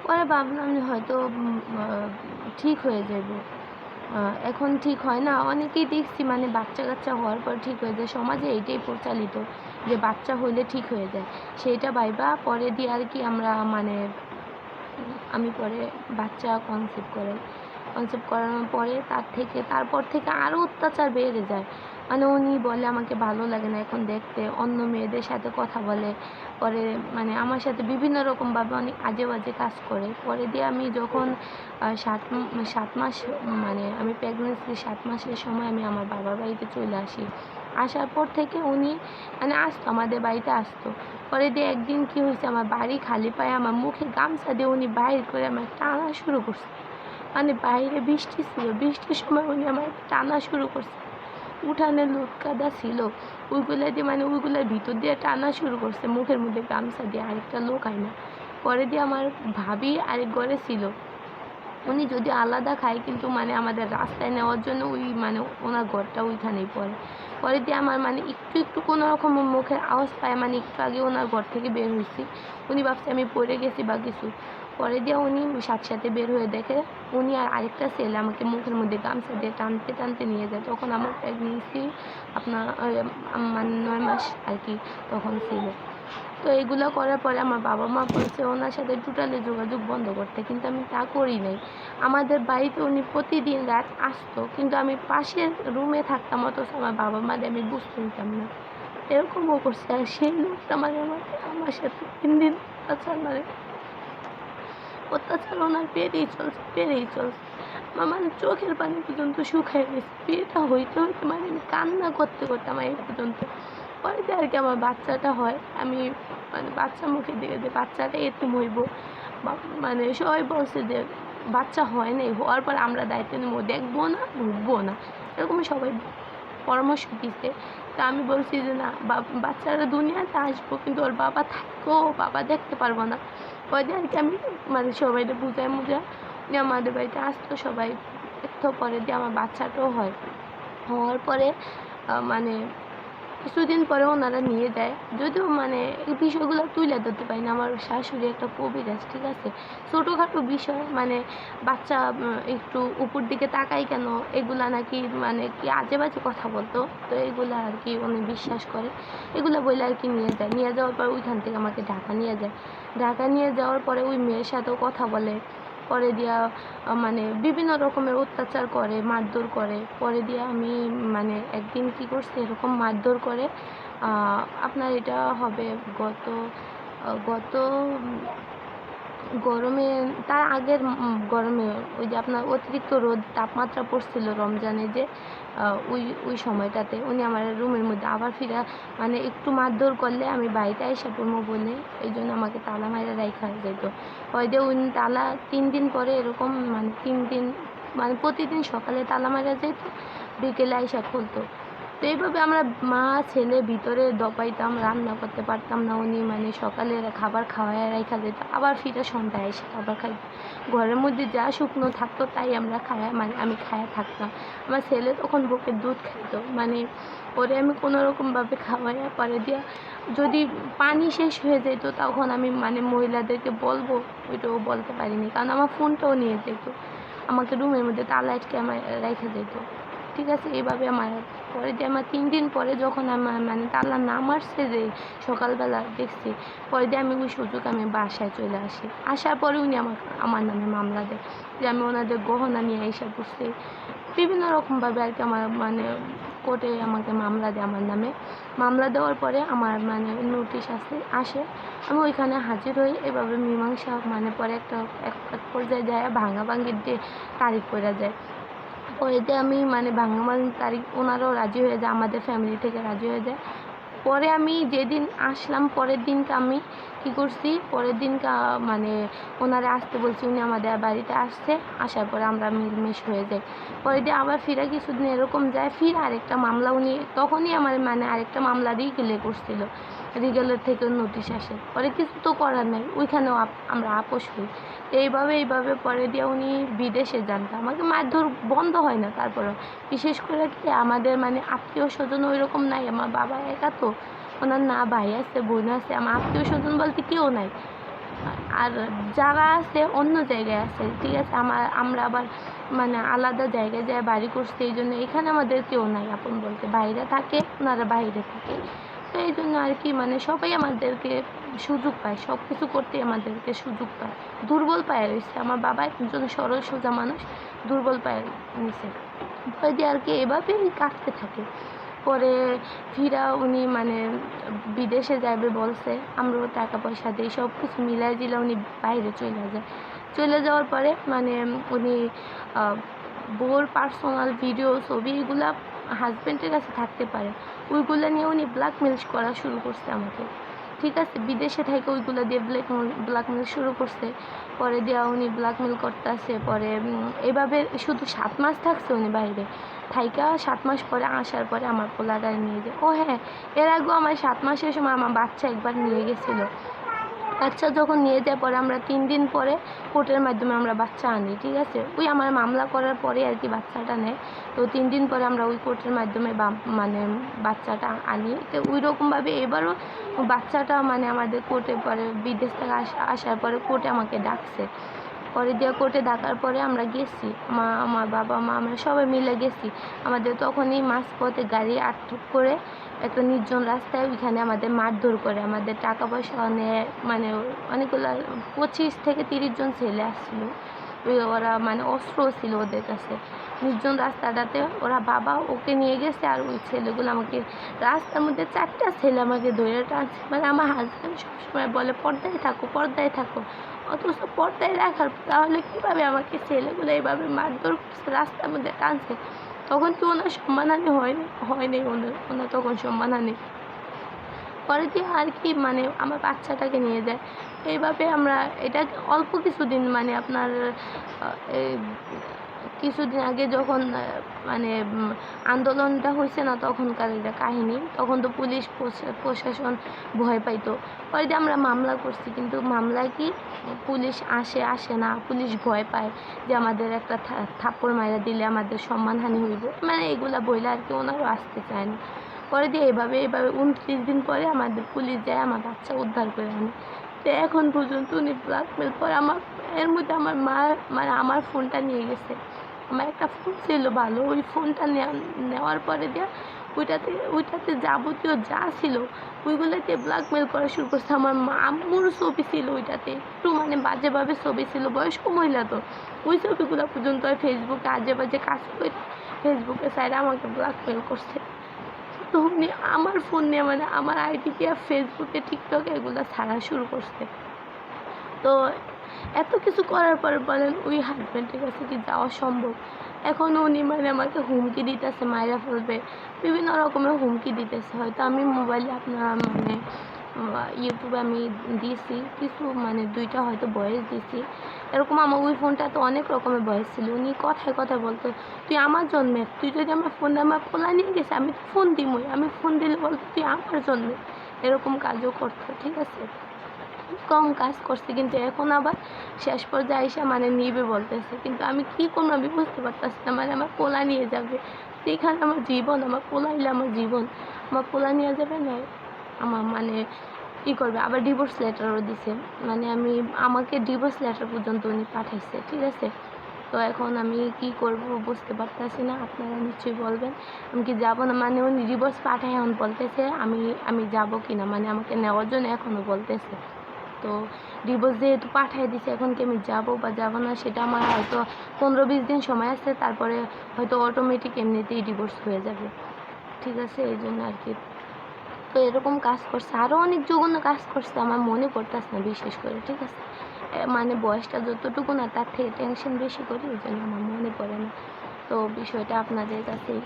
পরে ভাবলাম যে হয়তো ঠিক হয়ে যাইব। এখন ঠিক হয় না। অনেকেই দেখছি মানে বাচ্চা-কাচ্চা হওয়ার পর ঠিক হয়ে যায়। সমাজে এইটাই প্রচলিত যে বাচ্চা হইলে ঠিক হয়ে যায়। সেইটা ভাইবা পরে দিয়ে আর কি আমরা মানে আমি পরে বাচ্চা কনসেপ্ট করানোর পরে তারপর থেকে আরও অত্যাচার বেড়ে যায়। মানে উনি বলে আমাকে ভালো লাগে না এখন দেখতে, অন্য মেয়েদের সাথে কথা বলে। পরে মানে আমার সাথে বিভিন্ন রকমভাবে অনেক আজে-বাজে কাজ করে। পরে দিয়ে আমি যখন ৭ মাস মানে আমি প্রেগন্যান্সির ৭ মাসের সময় আমি আমার বাবার বাড়িতে চলে আসি। আসার পর থেকে উনি মানে আসতো, আমাদের বাড়িতে আসতো। পরে দিয়ে একদিন কী হয়েছে, আমার বাড়ি খালি পায়ে আমার মুখে গামছা দিয়ে উনি বাইর করে আমার টানা শুরু করছে। মানে বাইরে বৃষ্টি ছিল, বৃষ্টির সময় উনি আমার টানা শুরু করছে। উঠানে লুট কাদা ছিল, ওইগুলা দিয়ে মানে ওইগুলার ভিতর দিয়ে টানা শুরু করছে মুখের মধ্যে গামছা দিয়ে। আরেকটা লোক আইনা পরে দিয়ে আমার ভাবি আরেক ঘরে ছিল। উনি যদিও আলাদা খায় কিন্তু মানে আমাদের রাস্তায় নেওয়ার জন্য ওই মানে ওনার ঘরটা ওইখানেই পড়ে। পরে দিয়ে আমার মানে একটু কোনো রকম মুখের আওয়াজ পায়, মানে একটু আগে ওনার ঘর থেকে বের হয়েছি, উনি ভাবছে আমি পড়ে গেছি বা কিছু। পরে দিয়ে উনি সাথে বের হয়ে দেখে উনি আর আরেকটা ছেলে আমাকে মুখের মধ্যে গামছা দিয়ে টানতে টানতে নিয়ে যায়। তখন আমার প্রেগনেন্সি আপনার মানে 9 মাস আর কি তখন ছিল। তো এগুলো করার পরে আমার বাবা মা বলছে ওনার সাথে টোটালি যোগাযোগ বন্ধ করতে, কিন্তু আমি তা করি নাই। আমাদের বাড়িতে উনি প্রতিদিন রাত আসতো, কিন্তু আমি পাশের রুমে থাকতাম, অথচ আমার বাবা মারে আমি বুঝতে দিতাম না। এরকমও করছে। আর সেই লোকটা মানে আমার সাথে দিন অত্যাচার ওনার পেরেই চলছে। আমার মানে চোখের পানি পর্যন্ত শুকায় গেছে। বিয়েটা হইতে মানে আমি কান্না করতে আমার এই পর্যন্ত। পরে দিয়ে আর কি আমার বাচ্চাটা হয়। আমি মানে বাচ্চা মুখের দিকে যে বাচ্চাটা এতিম হইব বা মানে সবাই বলছে যে বাচ্চা হয় নাই, হওয়ার পর আমরা দায়িত্ব নেব, দেখবো না, ভুগবো না, এরকমই সবাই পরামর্শ দিছে। তা আমি বলছি যে না, বাচ্চারা দুনিয়াতে আসবো কিন্তু ওর বাবা থাকলেও বাবা দেখতে পারবো না। পরে দিয়ে আর কি আমি মানে সবাইকে বুঝায় আমাদের বাড়িতে আসতো সবাই। তো পরে দিয়ে আমার বাচ্চাটাও হয়। হওয়ার পরে মানে কিছুদিন পরে ওনারা নিয়ে যায়। যদিও মানে এই বিষয়গুলো তুলে ধরতে পারি না। আমার শাশুড়ি একটা কবিরাজ, ঠিক আছে? ছোটোখাটো বিষয় মানে বাচ্চা একটু উপর দিকে তাকায় কেন, এগুলা নাকি মানে কি আজে-বাজে কথা বলতো। তো এগুলা আর কি উনি বিশ্বাস করে। এগুলো বইলে আর কি নিয়ে যায়। নিয়ে যাওয়ার পর ওইখান থেকে আমাকে ঢাকা নিয়ে যায়। ঢাকা নিয়ে যাওয়ার পরে ওই মেয়ের সাথেও কথা বলে। পরে দিয়া মানে বিভিন্ন রকমের অত্যাচার করে, মারধর করে। পরে দিয়ে আমি মানে একদিন কী করছি, এরকম মারধর করে আপনার এটা হবে গত গত গরমে, তার আগের গরমে ওই যে আপনার অতিরিক্ত রোদ তাপমাত্রা পড়ছিল রমজানে যে ওই সময়টাতে উনি আমার রুমের মধ্যে আবার ফিরা মানে একটু মারধর করলে আমি বাড়িতে আইসা পড়বো বলে এই জন্য আমাকে তালা মাইরা রাইখা যেত। হয়তো উনি তালা 3 দিন পরে এরকম মানে 3 দিন মানে প্রতিদিন সকালে তালা মাইরা যেত, বিকেলে আইসা খুলতো। তো এইভাবে আমরা মা ছেলে ভিতরে দপাইতাম, রান্না করতে পারতাম না। উনি মানে সকালে খাবার খাওয়ায় রাইখা যেত, আবার ফিরে সন্ধ্যায় এসে খাবার খাইতো। ঘরের মধ্যে যা শুকনো থাকতো তাই আমরা মানে আমি খায়া থাকতাম। আমার ছেলে তখন বুকের দুধ খাইতো, মানে ওরে আমি কোনো রকমভাবে খাওয়াইয়া পরে দিয়া যদি পানি শেষ হয়ে যেত তখন আমি মানে মহিলাদেরকে বলবো, ওইটাও বলতে পারিনি, কারণ আমার ফোনটাও নিয়ে যেত, আমাকে রুমের মধ্যে তালা আটকে আমার রেখে যেত। ঠিক আছে, এইভাবে আমার পরে দিয়ে আমার 3 দিন পরে যখন আমার মানে তালা না মারছে যে সকালবেলা দেখছি, পরে দিয়ে আমি ওই সুযোগ আমি বাসায় চলে আসি। আসার পরে উনি আমার নামে মামলা দেয় যে আমি ওনাদের গহনা নিয়ে এসে পড়ছি। বিভিন্ন রকমভাবে আর কি আমার মানে কোর্টে আমাকে মামলা দেয় আমার নামে। মামলা দেওয়ার পরে আমার মানে নোটিশ আসে, আমি ওইখানে হাজির হই। এভাবে মীমাংসা মানে পরে এক পর্যায়ে যায় ভাঙাভাঙির যে তারিখ পড়ে যায়। পরে দিয়ে আমি মানে ভাঙাভাঙির তারিখ ওনারাও রাজি হয়ে যায়, আমাদের ফ্যামিলি থেকে রাজি হয়ে যায়। পরে আমি যেদিন আসলাম পরের দিনকে আমি কী করছি, পরের দিনকে মানে ওনারা আসতে বলছি, উনি আমাদের বাড়িতে আসছে। আসার পরে আমরা মিলমিশ হয়ে যাই। পরে দিয়ে আবার ফিরে কিছুদিন এরকম যায়, ফির আরেকটা মামলা উনি তখনই আমার মানে আরেকটা মামলা রিগেলে করছিল। রিগেলের থেকে নোটিশ আসে, পরে কিছু তো করার নাই, ওইখানেও আমরা আপোষ হই। এইভাবে পরে দিয়ে উনি বিদেশে যান। আমাকে মারধর বন্ধ হয় না তারপরেও। বিশেষ করে কি আমাদের মানে আত্মীয় স্বজন ওই রকম নাই, আমার বাবা একা তো, ওনার না ভাই আছে বোন আছে, আমার আত্মীয় স্বজন বলতে কেউ নাই। আর যারা আছে অন্য জায়গায় আছে, ঠিক আছে, আমরা আবার মানে আলাদা জায়গায় যায় বাড়ি করছি, এই জন্য এখানে আমাদের কেউ নাই আপন বলতে, বাইরে থাকে, ওনারা বাইরে থাকে। তো এই জন্য আর কি মানে সবাই আমাদেরকে সুযোগ পায়, সব কিছু করতে আমাদেরকে সুযোগ পায়, দুর্বল পায় রয়েছে। আমার বাবা একজন সরল সোজা মানুষ, দুর্বল পায় নিছে, ভয় দিয়ে আর কি এভাবেই কাটতে থাকে। পরে ফিরা উনি মানে বিদেশে যাবে বলছে, আমরাও টাকা পয়সা দিই, সব কিছু মিলাই দিলে উনি বাইরে চলে যায়। চলে যাওয়ার পরে মানে উনি বউর পার্সোনাল ভিডিও ছবি এগুলা হাজব্যান্ডের কাছে থাকতে পারে, ওইগুলো নিয়ে উনি ব্ল্যাকমেল করা শুরু করছে আমাকে, ঠিক আছে, বিদেশে থেকে ওইগুলো দিয়ে ব্ল্যাকমেল শুরু করছে। পরে দেওয়া উনি ব্ল্যাকমেল করতেছে। পরে এভাবে শুধু 7 মাস থাকছে উনি বাইরে, থাইকা 7 মাস পরে আসার পরে আমার পোলাটা নিয়ে যায়। ও হ্যাঁ, এর আগেও আমার 7 মাসের সময় আমার বাচ্চা একবার নিয়ে গেছিলো। বাচ্চা যখন নিয়ে যায় পরে আমরা 3 দিন পরে কোর্টের মাধ্যমে আমরা বাচ্চা আনি, ঠিক আছে, ওই আমার মামলা করার পরে আর কি বাচ্চাটা নেয়। তো 3 দিন পরে আমরা ওই কোর্টের মাধ্যমে মানে বাচ্চাটা আনি। তো ওই রকমভাবে এবারও বাচ্চাটা মানে আমাদের কোর্টে পরে বিদেশ থেকে আসার পরে কোর্টে আমাকে ডাকছে। পরে দিয়ে কোর্টে ডাকার পরে আমরা গেছি, আমার বাবা মা আমরা সবাই মিলে গেছি। আমাদের তখনই মাঝপথে গাড়ি আটক করে একটা নির্জন রাস্তায় ওইখানে আমাদের মারধর করে, আমাদের টাকা পয়সা নেয়, মানে অনেকগুলো 25 থেকে 30 জন ছেলে আসছিল। ওরা মানে অস্ত্র ছিল ওদের কাছে। নির্জন রাস্তাটাতে ওরা বাবা ওকে নিয়ে গেছে, আর ওই ছেলেগুলো আমাকে রাস্তার মধ্যে 4টা ছেলে আমাকে ধরে টানছে। মানে আমার হাজব্যান্ড সবসময় বলে পর্দায় থাকো, পর্দায় থাকো, অথচ পর্দায় রাখার তাহলে কীভাবে আমাকে ছেলেগুলো এইভাবে মারধর করছে, রাস্তার মধ্যে টানছে। তখন কি ওনার সম্মানহানি হয়নি, ওনার তখন সম্মানহানি। পরে দিয়ে আর কি মানে আমার বাচ্চাটাকে নিয়ে যায়। এইভাবে আমরা এটা অল্প কিছুদিন মানে আপনার এই কিছুদিন আগে যখন মানে আন্দোলনটা হয়েছে না, তখনকার এটা কাহিনী। তখন তো পুলিশ প্রশাসন ভয় পাইতো। পরে দিয়ে আমরা মামলা করছি, কিন্তু মামলায় কি পুলিশ আসে না, পুলিশ ভয় পায় যে আমাদের একটা থাপ্পড় মাইরা দিলে আমাদের সম্মানহানি হইব, মানে এগুলা বইলে আর কি ওনারও আসতে চায় না। পরে দিয়ে এভাবে 29 দিন পরে আমাদের পুলিশ যায় আমার বাচ্চা উদ্ধার করে আনে। তো এখন পর্যন্ত উনি ব্ল্যাকমেল পরে এর মধ্যে আমার মা মানে আমার ফোনটা নিয়ে গেছে। আমার একটা ফোন ছিল ভালো, ওই ফোনটা নেওয়ার পরে দিয়ে ওইটাতে যাবতীয় যা ছিল ওইগুলোতে ব্ল্যাকমেল করা শুরু করছে। আমার আম্মুর ছবি ছিল ওইটাতে, একটু মানে বাজেভাবে ছবি ছিল, বয়স্ক মহিলা তো, ওই ছবিগুলো পর্যন্ত ফেসবুকে আজে বাজে কাজ করে ফেসবুকে সাইডে আমাকে ব্ল্যাকমেল করছে। তো উনি আমার ফোন নিয়ে মানে আমার আইডি দিয়ে ফেসবুকে, টিকটকে এগুলো ছাড়া শুরু করছে। তো এত কিছু করার পর বলেন ওই হাজব্যান্ডের কাছে কি যাওয়া সম্ভব? এখন উনি মানে আমাকে হুমকি দিতেছে, মাইরা ফেলবে, বিভিন্ন রকমের হুমকি দিতেছে। হয়তো আমি মোবাইলে আপনার মানে ইউটিউবে আমি দিয়েছি কিছু, মানে 2টা হয়তো ভয়েস দিয়েছি এরকম। আমার ওই ফোনটাতে অনেক রকমের ভয়েস ছিল। উনি কথায় কথায় বলতো, তুই আমার জন্মের, তুই যদি আমার ফোন আমার পোলা নিয়ে গেছে আমি তো ফোন দিমই, আমি ফোন দিলে বলতো তুই আমার জন্মের, এরকম কাজও করতো, ঠিক আছে, কম কাজ করছে। কিন্তু এখন আবার শেষ পর্যায়ে এসে মানে নিবে বলতেছে, কিন্তু আমি কী করবো আমি বুঝতে পারতেছি না। মানে আমার পোলা নিয়ে যাবে, এখানে আমার জীবন, আমার পোলা হইলে আমার জীবন, আমার পোলা নিয়ে যাবে না, আমার মানে কী করবে। আবার ডিভোর্স লেটারও দিছে, মানে আমাকে ডিভোর্স লেটার পর্যন্ত উনি পাঠাইছে, ঠিক আছে। তো এখন আমি কি করব বুঝতে পারতেছি না, আপনারা নিশ্চয়ই বলবেন। আমি কি যাবো না, মানে উনি ডিভোর্স পাঠায় এখন বলতেছে আমি যাবো কি না, মানে আমাকে নেওয়ার জন্য এখনও বলতেছে। তো ডিভোর্স যেহেতু পাঠিয়ে দিছে, এখন কি আমি যাবো বা যাবো না সেটা আমার হয়তো 15-20 দিন সময় আছে, তারপরে হয়তো অটোমেটিক এমনিতেই ডিভোর্স হয়ে যাবে, ঠিক আছে, এই জন্য আর কি। তো এরকম কাজ করছে, আরও অনেক জঘন্য কাজ করছে, আমার মনে পড়তেছে না বিশেষ করে, ঠিক আছে, মানে বয়সটা যতটুকু না তার থেকে টেনশন বেশি করি, এই জন্য আমার মনে পড়ে না। তো বিষয়টা আপনাদের কাছেই